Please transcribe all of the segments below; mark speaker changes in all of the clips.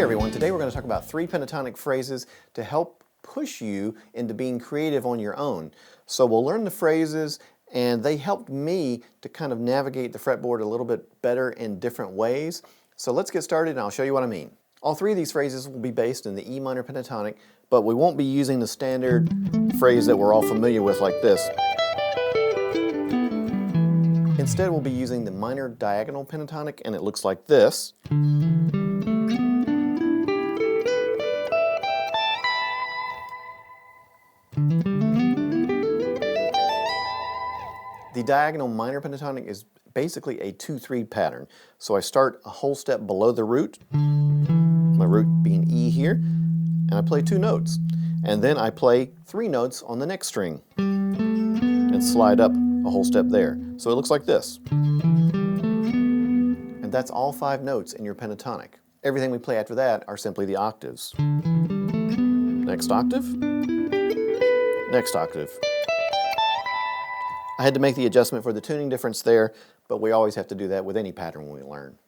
Speaker 1: Hey everyone, today we're going to talk about 3 pentatonic phrases to help push you into being creative on your own. So we'll learn the phrases, and they helped me to kind of navigate the fretboard a little bit better in different ways. So let's get started and I'll show you what I mean. All 3 of these phrases will be based in the E minor pentatonic, but we won't be using the standard phrase that we're all familiar with like this. Instead, we'll be using the minor diagonal pentatonic, and it looks like this. The diagonal minor pentatonic is basically a 2-3 pattern. So I start a whole step below the root, my root being E here, and I play 2 notes. And then I play 3 notes on the next string and slide up a whole step there. So it looks like this. And that's all 5 notes in your pentatonic. Everything we play after that are simply the octaves. Next octave, next octave. I had to make the adjustment for the tuning difference there, but we always have to do that with any pattern we learn.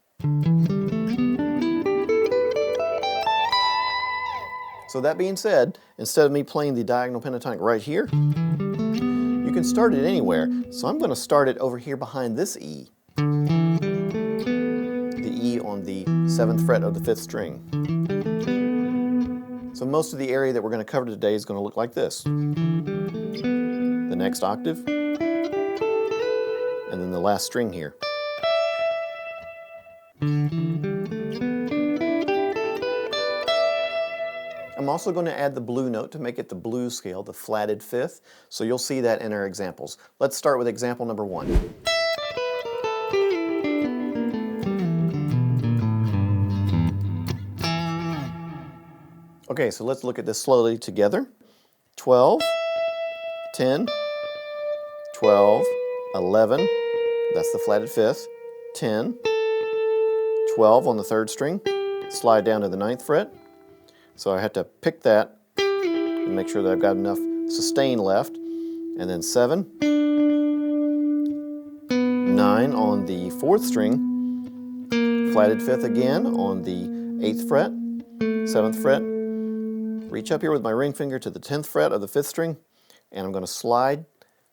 Speaker 1: So that being said, instead of me playing the diagonal pentatonic right here, you can start it anywhere. So I'm going to start it over here behind this E. The E on the 7th fret of the 5th string. So most of the area that we're going to cover today is going to look like this. The next octave, and then the last string here. I'm also going to add the blue note to make it the blues scale, the flatted 5th, so you'll see that in our examples. Let's start with example number 1. Okay, so let's look at this slowly together. 12, 10, 12, 11, that's the flatted 5th, 10, 12 on the 3rd string, slide down to the 9th fret. So I have to pick that and make sure that I've got enough sustain left. And then 7, 9 on the 4th string, flatted 5th again on the 8th fret, 7th fret. Reach up here with my ring finger to the 10th fret of the 5th string, and I'm going to slide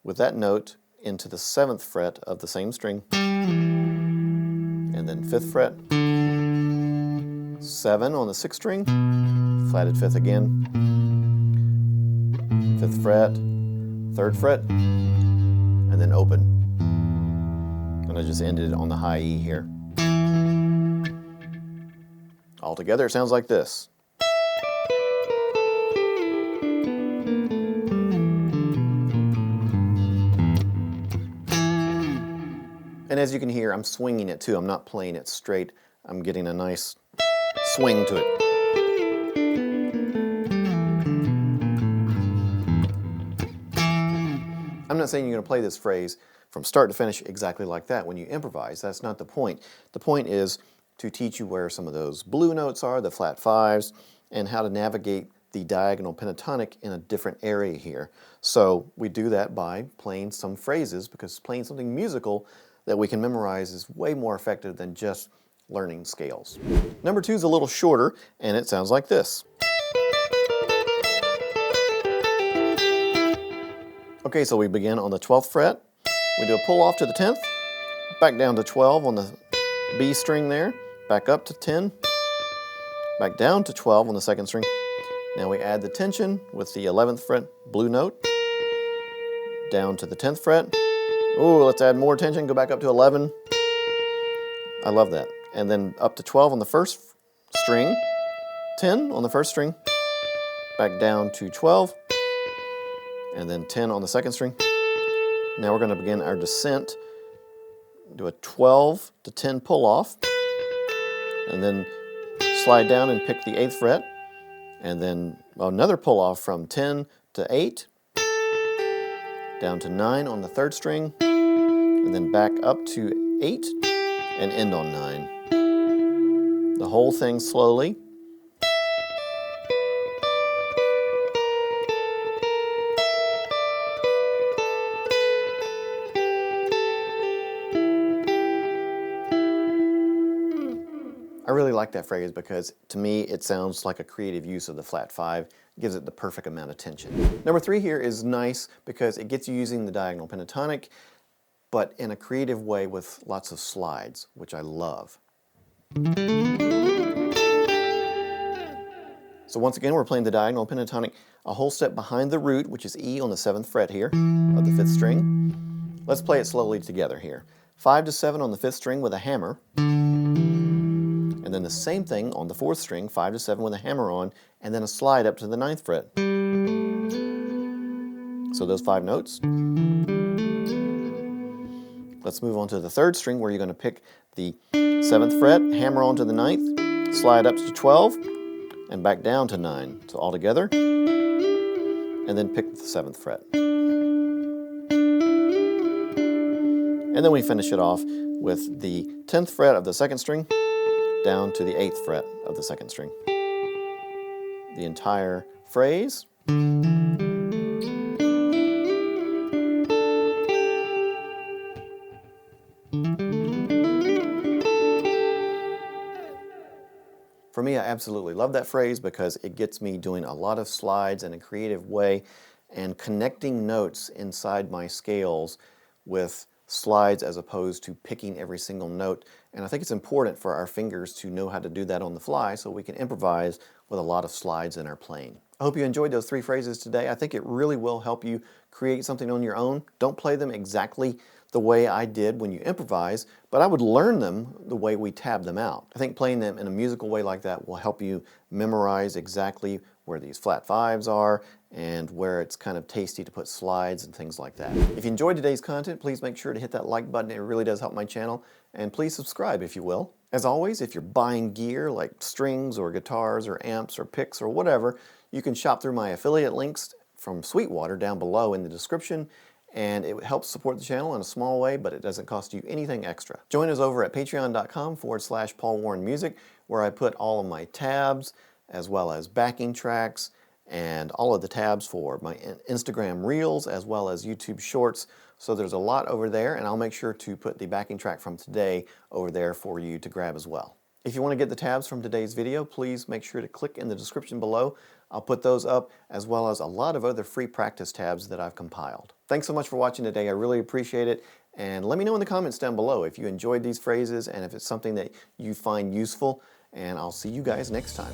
Speaker 1: with that note into the 7th fret of the same string. And then 5th fret, 7 on the 6th string, flatted 5th again, 5th fret, 3rd fret, and then open. And I just ended it on the high E here. Altogether it sounds like this. And as you can hear, I'm swinging it too. I'm not playing it straight. I'm getting a nice swing to it. I'm not saying you're going to play this phrase from start to finish exactly like that when you improvise. That's not the point. The point is to teach you where some of those blue notes are, the flat 5s, and how to navigate the diagonal pentatonic in a different area here. So we do that by playing some phrases, because playing something musical that we can memorize is way more effective than just learning scales. Number 2 is a little shorter, and it sounds like this. Okay, so we begin on the 12th fret. We do a pull off to the 10th, back down to 12 on the B string there, back up to 10, back down to 12 on the 2nd string. Now we add the tension with the 11th fret blue note, down to the 10th fret. Ooh, let's add more tension, go back up to 11. I love that. And then up to 12 on the 1st string, 10 on the 1st string, back down to 12, and then 10 on the 2nd string. Now we're going to begin our descent, do a 12 to 10 pull off, and then slide down and pick the 8th fret, and then another pull off from 10 to 8, down to 9 on the 3rd string, and then back up to 8 and end on 9. The whole thing slowly. I really like that phrase because to me it sounds like a creative use of the flat 5, gives it the perfect amount of tension. Number 3 here is nice because it gets you using the diagonal pentatonic, but in a creative way with lots of slides, which I love. So once again, we're playing the diagonal pentatonic a whole step behind the root, which is E on the 7th fret here of the 5th string. Let's play it slowly together here. 5 to 7 on the 5th string with a hammer, and then the same thing on the 4th string, 5 to 7 with a hammer on, and then a slide up to the 9th fret. So those 5 notes. Let's move on to the 3rd string where you're going to pick the 7th fret, hammer on to the 9th, slide up to 12, and back down to 9. So all together, and then pick the 7th fret. And then we finish it off with the 10th fret of the 2nd string down to the 8th fret of the 2nd string. The entire phrase. For me, I absolutely love that phrase because it gets me doing a lot of slides in a creative way and connecting notes inside my scales with slides as opposed to picking every single note. And I think it's important for our fingers to know how to do that on the fly so we can improvise with a lot of slides in our playing. I hope you enjoyed those 3 phrases today. I think it really will help you create something on your own. Don't play them exactly the way I did when you improvise, but I would learn them the way we tab them out. I think playing them in a musical way like that will help you memorize exactly where these flat 5s are and where it's kind of tasty to put slides and things like that. If you enjoyed today's content, please make sure to hit that like button. It really does help my channel. And please subscribe if you will. As always, if you're buying gear like strings or guitars or amps or picks or whatever, you can shop through my affiliate links from Sweetwater down below in the description. And it helps support the channel in a small way, but it doesn't cost you anything extra. Join us over at patreon.com/PaulWarrenMusic, where I put all of my tabs, as well as backing tracks, and all of the tabs for my Instagram Reels, as well as YouTube Shorts. So there's a lot over there, and I'll make sure to put the backing track from today over there for you to grab as well. If you want to get the tabs from today's video, please make sure to click in the description below. I'll put those up, as well as a lot of other free practice tabs that I've compiled. Thanks so much for watching today. I really appreciate it. And let me know in the comments down below if you enjoyed these phrases and if it's something that you find useful. And I'll see you guys next time.